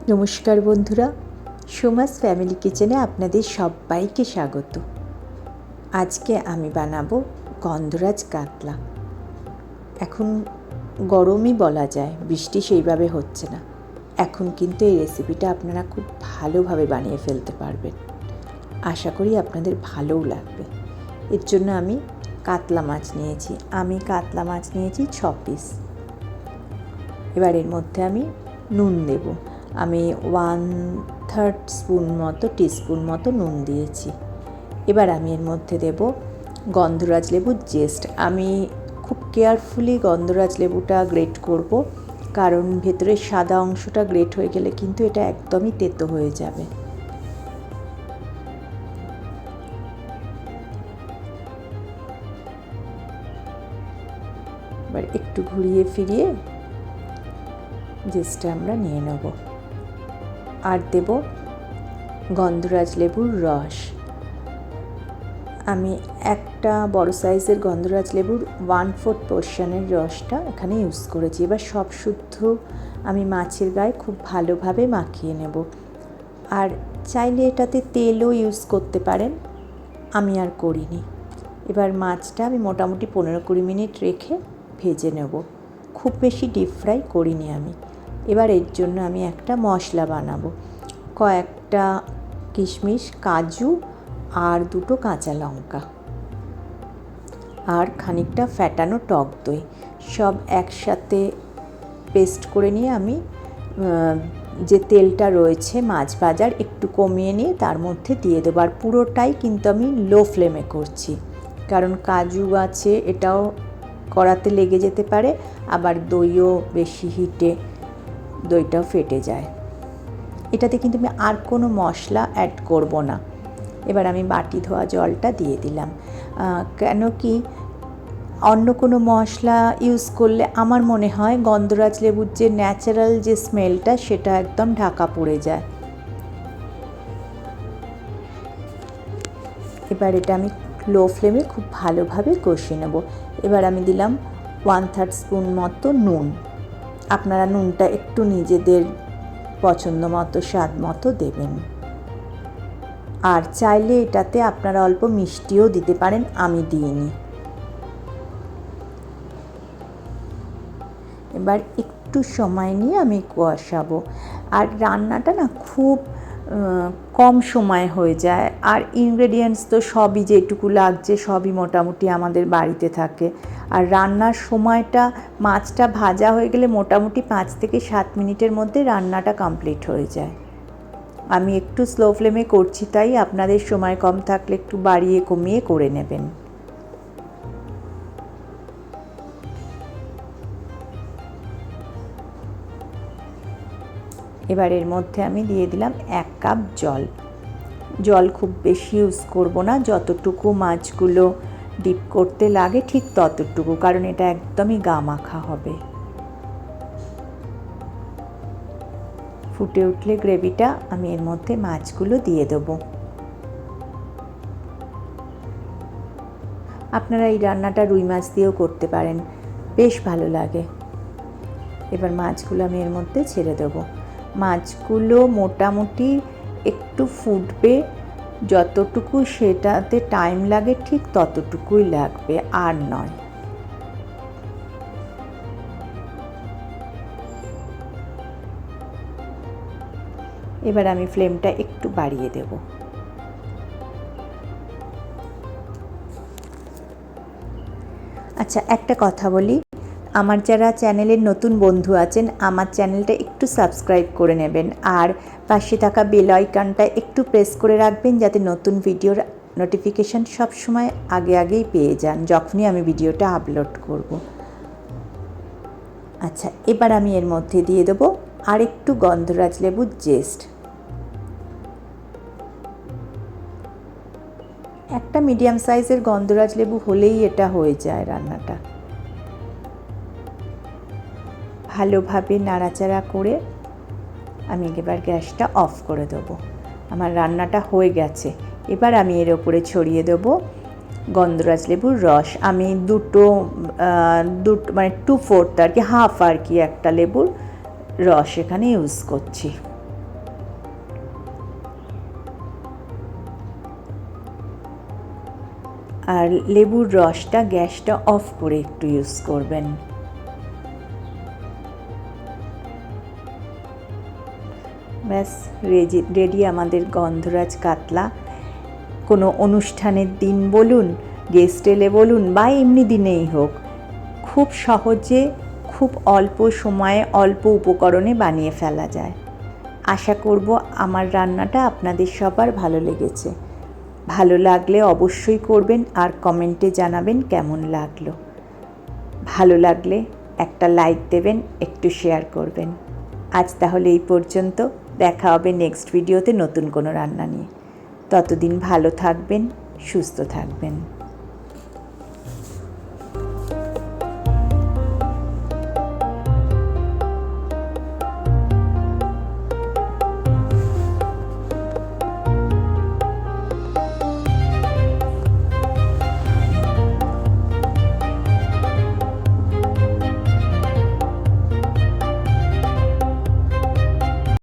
নমস্কার বন্ধুরা, সোমাস ফ্যামিলি কিচেনে আপনাদের সবাইকে স্বাগত। আজকে আমি বানাবো গন্ধরাজ কাতলা। এখন গরমই বলা যায়, বৃষ্টি সেইভাবে হচ্ছে না। এখন কিন্তু এই রেসিপিটা আপনারা খুব ভালোভাবে বানিয়ে ফেলতে পারবেন। আশা করি আপনাদের ভালোও লাগবে। এর জন্য আমি কাতলা মাছ নিয়েছি 6 পিস। এবার এর মধ্যে আমি নুন দেব। আমি 1/3 স্পুন মতো টিস্পুন মতো নুন দিয়েছি। এবার আমি এর মধ্যে দেব গন্ধরাজ লেবুর জেস্ট। আমি খুব কেয়ারফুলি গন্ধরাজ লেবুটা গ্রেট করব, কারণ ভেতরের সাদা অংশটা গ্রেট হয়ে গেলে কিন্তু এটা একদমই তেতো হয়ে যাবে। এবার একটু ঘুরিয়ে ফিরিয়ে জেস্টটা আমরা নিয়ে নেব। আর দেব গন্ধরাজ লেবুর রস। আমি একটা বড় সাইজের গন্ধরাজ লেবুর 1/4 পোর্শনের রসটা এখানে ইউজ করেছি। এবার সব শুদ্ধ আমি মাছের গায়ে খুব ভালোভাবে মাখিয়ে নেব। আর চাইলে এটাতে তেলও ইউজ করতে পারেন, আমি আর করিনি। এবার মাছটা আমি মোটামুটি 15-20 মিনিট রেখে ভেজে নেব। খুব বেশি ডিপ ফ্রাই করিনি আমি। এবার এর জন্য আমি একটা মশলা বানাবো। কয়েকটা কিশমিশ, কাজু আর 2টো কাঁচা লঙ্কা আর খানিকটা ফ্যাটানো টক দই সব একসাথে পেস্ট করে নিয়ে আমি যে তেলটা রয়েছে মাছ ভাজার একটু কমিয়ে নিয়ে তার মধ্যে দিয়ে দেবো। আর পুরোটাই কিন্তু আমি লো ফ্লেমে করছি, কারণ কাজু আছে, এটাও কড়াতে লেগে যেতে পারে, আবার দইও বেশি হিটে দইটাও ফেটে যায়। এটাতে কিন্তু আমি আর কোনো মশলা অ্যাড করব না। এবার আমি বাটি ধোয়া জলটা দিয়ে দিলাম। কেন কি অন্য কোনো মশলা ইউজ করলে আমার মনে হয় গন্ধরাজ লেবুর যে ন্যাচারাল যে স্মেলটা সেটা একদম ঢাকা পড়ে যায়। এবার এটা আমি লো ফ্লেমে খুব ভালোভাবে কষিয়ে নেব। এবার আমি দিলাম 1/3 স্পুন মতো নুন। আপনারা নুনটা একটু নিজেদের পছন্দ মতো স্বাদ মতো দেবেন। আর চাইলে এটাতে আপনারা অল্প মিষ্টিও দিতে পারেন, আমি দিইনি। এবার একটু সময় নিয়ে আমি কষাবো। আর রান্নাটা না খুব কম সময় হয়ে যায়। আর ইনগ্রেডিয়েন্টস তো সবই যেটুকু লাগছে সবই মোটামুটি আমাদের বাড়িতে থাকে। আর রান্নার সময়টা মাছটা ভাজা হয়ে গেলে মোটামুটি 5 থেকে 7 মিনিটের মধ্যে রান্নাটা কমপ্লিট হয়ে যায়। আমি একটু স্লো ফ্লেমে করছি, তাই আপনাদের সময় কম থাকলে একটু বাড়িয়ে কমিয়ে করে নেবেন। এবার এর মধ্যে আমি দিয়ে দিলাম 1 কাপ জল। জল খুব বেশি ইউজ করব না, যতটুকু মাছগুলো ডিপ করতে লাগে ঠিক ততটুকু, কারণ এটা একদমই গা মাখা হবে। ফুটে উঠলে গ্রেভিটা আমি এর মধ্যে মাছগুলো দিয়ে দেবো। আপনারা এই রান্নাটা রুই মাছ দিয়েও করতে পারেন, বেশ ভালো লাগে। এবার মাছগুলো আমি এর মধ্যে ছেড়ে দেবো। মাছগুলো মোটামুটি একটু ফুটবে, যতটুকু সেটাতে টাইম লাগে ঠিক ততটুকুই লাগবে, আর নয়। এবার আমি ফ্লেমটা একটু বাড়িয়ে দেব। আচ্ছা, একটা কথা বলি, আমার যারা চ্যানেলের নতুন বন্ধু আছেন আমার চ্যানেলটা একটু সাবস্ক্রাইব করে নেবেন, আর পাশে থাকা বেল আইকনটা একটু প্রেস করে রাখবেন, যাতে নতুন ভিডিওর নোটিফিকেশান সবসময় আগেই পেয়ে যান যখনই আমি ভিডিওটা আপলোড করব। আচ্ছা, এবার আমি এর মধ্যে দিয়ে দেবো আর একটু গন্ধরাজ লেবুর জেস্ট। একটা মিডিয়াম সাইজের গন্ধরাজ লেবু হলেই এটা হয়ে যায় রান্নাটা। ভালোভাবে নাড়াচাড়া করে আমি এবার গ্যাসটা অফ করে দেবো। আমার রান্নাটা হয়ে গেছে। এবার আমি এর ওপরে ছড়িয়ে দেবো গন্ধরাজ লেবুর রস। আমি দুটো মানে 2/4 আর কি, হাফ আর কি, একটা লেবুর রস এখানে ইউজ করছি। আর লেবুর রসটা গ্যাসটা অফ করে একটু ইউজ করবেন। ব্যাস রেডি আমাদের গন্ধরাজ কাতলা। কোনো অনুষ্ঠানের দিন বলুন, গেস্ট এলে বলুন, বা এমনি দিনেই হোক, খুব সহজে খুব অল্প সময়ে অল্প উপকরণে বানিয়ে ফেলা যায়। আশা করব আমার রান্নাটা আপনাদের সবার ভালো লেগেছে। ভালো লাগলে অবশ্যই করবেন আর কমেন্টে জানাবেন কেমন লাগলো। ভালো লাগলে একটা লাইক দেবেন, একটু শেয়ার করবেন। আজ তাহলে এই পর্যন্ত। দেখা হবে নেক্সট ভিডিওতে নতুন কোনো রান্না নিয়ে। ততদিন ভালো থাকবেন, সুস্থ থাকবেন।